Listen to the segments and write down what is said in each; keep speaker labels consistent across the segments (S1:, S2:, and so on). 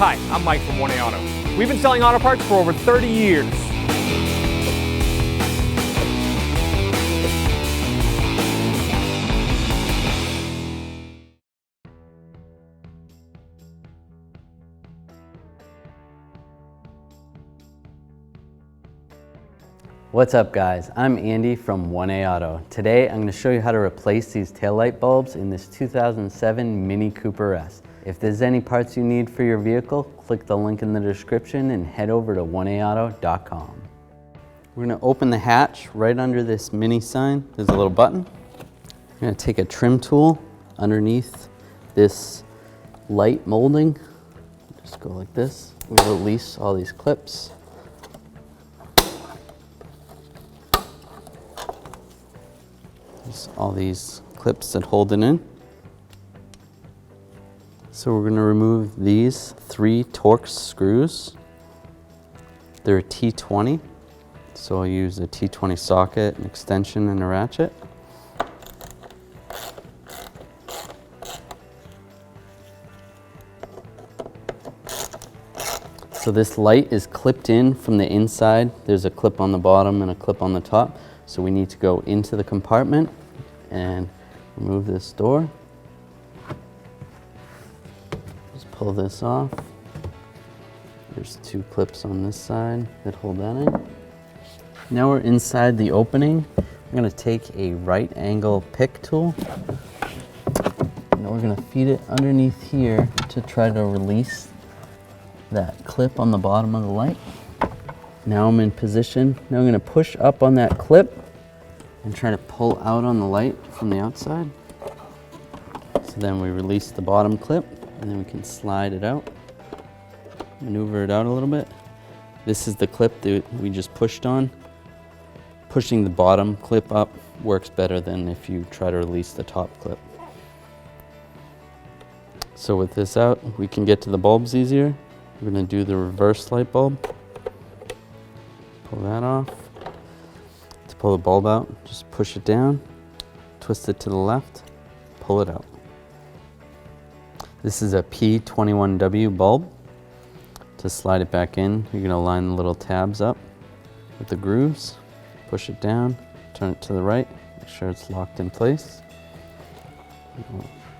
S1: Hi, I'm Mike from 1A Auto. We've been selling auto parts for over 30 years.
S2: What's up guys, I'm Andy from 1A Auto. Today I'm going to show you how to replace these taillight bulbs in this 2007 Mini Cooper S. If there's any parts you need for your vehicle, click the link in the description and head over to 1aauto.com. We're going to open the hatch right under this Mini sign. There's a little button. I'm going to take a trim tool underneath this light molding. Just go like this. We'll release all these clips. All these clips that hold it in. So we're going to remove these 3 torx screws. They're a T20, so I'll use a T20 socket, an extension, and a ratchet. So this light is clipped in from the inside. There's a clip on the bottom and a clip on the top. So we need to go into the compartment and remove this door. Just pull this off. There's 2 clips on this side that hold that in. Now we're inside the opening. I'm going to take a right angle pick tool. Now we're going to feed it underneath here to try to release that clip on the bottom of the light. Now I'm in position. Now I'm going to push up on that clip and try to pull out on the light from the outside. So then we release the bottom clip and then we can slide it out, maneuver it out a little bit. This is the clip that we just pushed on. Pushing the bottom clip up works better than if you try to release the top clip. So with this out, we can get to the bulbs easier. We're going to do the reverse light bulb. Pull that off. To pull the bulb out, just push it down, twist it to the left, pull it out. This is a P21W bulb. To slide it back in, you're going to line the little tabs up with the grooves, push it down, turn it to the right, make sure it's locked in place.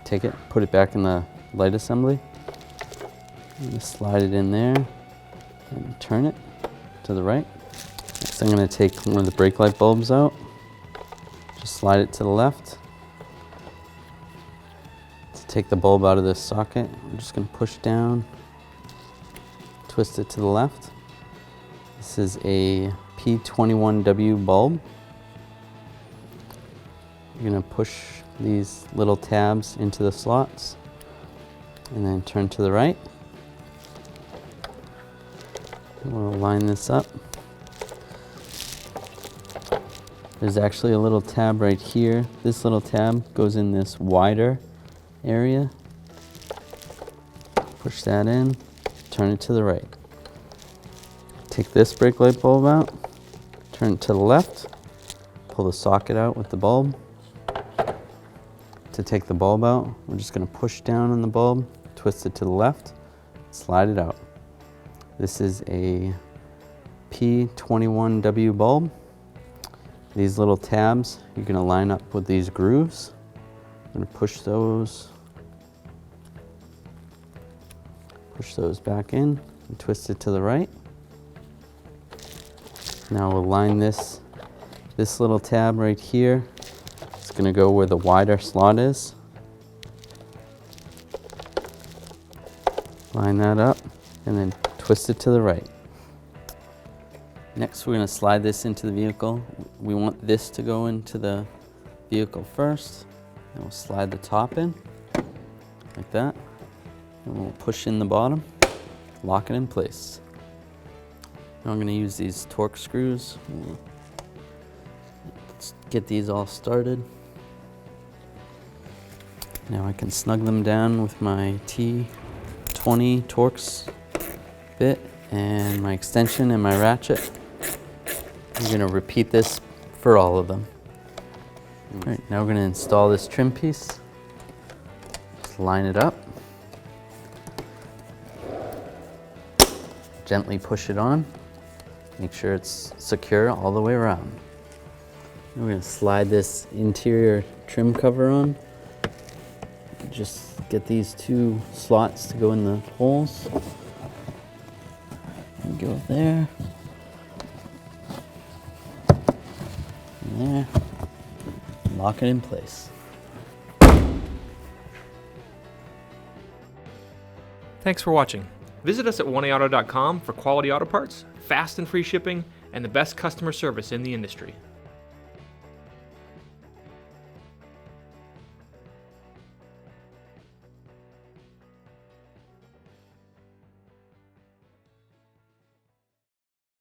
S2: Take it, put it back in the light assembly. Slide it in there and turn it to the right. Next, I'm going to take one of the brake light bulbs out. Just slide it to the left. To take the bulb out of this socket, I'm just going to push down, twist it to the left. This is a P21W bulb. You're going to push these little tabs into the slots and then turn to the right. We'll line this up. There's actually a little tab right here. This little tab goes in this wider area. Push that in, turn it to the right. Take this brake light bulb out, turn it to the left, pull the socket out with the bulb. To take the bulb out, we're just going to push down on the bulb, twist it to the left, slide it out. This is a P21W bulb. These little tabs, you're going to line up with these grooves. I'm going to push those back in and twist it to the right. Now we'll line this little tab right here. It's going to go where the wider slot is. Line that up and then twist it to the right. Next, we're going to slide this into the vehicle. We want this to go into the vehicle first. Then we'll slide the top in, like that. And we'll push in the bottom, lock it in place. Now I'm going to use these torx screws. Let's get these all started. Now I can snug them down with my T20 torx bit and my extension and my ratchet. I'm going to repeat this for all of them. All right, now we're going to install this trim piece. Just line it up. gently push it on. Make sure it's secure all the way around. And we're gonna slide this interior trim cover on. Just get these 2 slots to go in the holes. And go there. And there. Lock it in place.
S1: Thanks for watching. Visit us at oneauto.com for quality auto parts, fast and free shipping, and the best customer service in the industry.